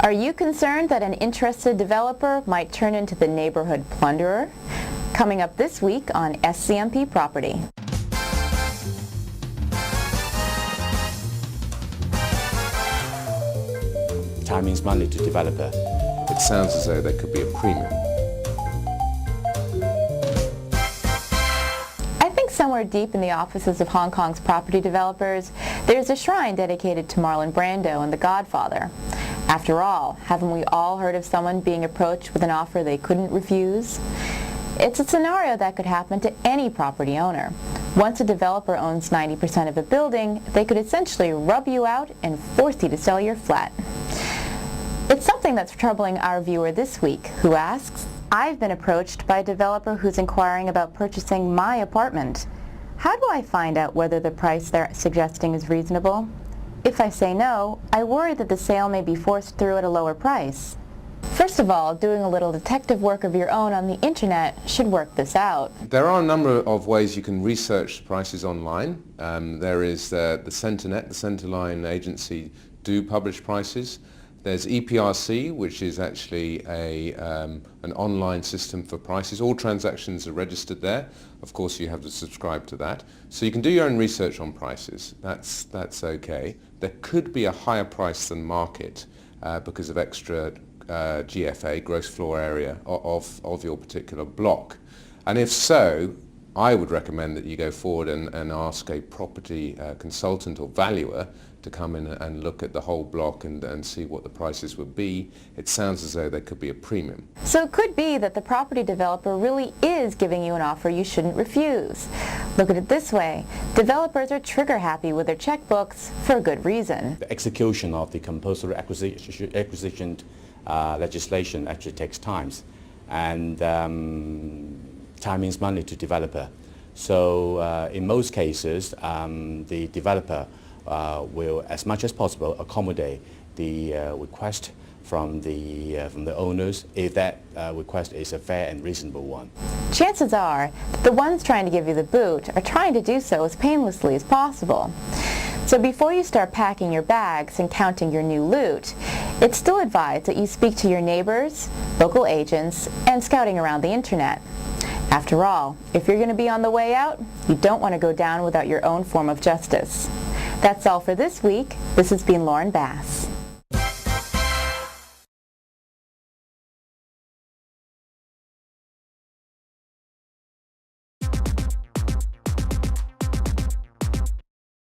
Are you concerned that an interested developer might turn into the neighborhood plunderer? Coming up this week on SCMP Property. Time means money to developer. It sounds as though there could be a premium. I think somewhere deep in the offices of Hong Kong's property developers, there's a shrine dedicated to Marlon Brando and The Godfather. After all, haven't we all heard of someone being approached with an offer they couldn't refuse? It's a scenario that could happen to any property owner. Once a developer owns 90% of a building, they could essentially rub you out and force you to sell your flat. It's something that's troubling our viewer this week, who asks, "I've been approached by a developer who's inquiring about purchasing my apartment. How do I find out whether the price they're suggesting is reasonable? If I say no, I worry that the sale may be forced through at a lower price." First of all, doing a little detective work of your own on the internet should work this out. There are a number of ways you can research prices online. There is the Centernet, the Centerline agency, do publish prices. There's EPRC, which is actually an online system for prices. All transactions are registered there. Of course, you have to subscribe to that. So you can do your own research on prices. That's okay. There could be a higher price than market because of extra GFA, gross floor area, of your particular block. And if so, I would recommend that you go forward and ask a property consultant or valuer to come in and look at the whole block and see what the prices would be. It sounds as though there could be a premium. So it could be that the property developer really is giving you an offer you shouldn't refuse. Look at it this way. Developers are trigger happy with their checkbooks for a good reason. The execution of the compulsory acquisition legislation actually takes time, and time means money to developer. So in most cases, the developer will, as much as possible, accommodate the request from the owners if that request is a fair and reasonable one. Chances are that the ones trying to give you the boot are trying to do so as painlessly as possible. So before you start packing your bags and counting your new loot, it's still advised that you speak to your neighbors, local agents, and scouting around the internet. After all, if you're going to be on the way out, you don't want to go down without your own form of justice. That's all for this week. This has been Lauren Bass.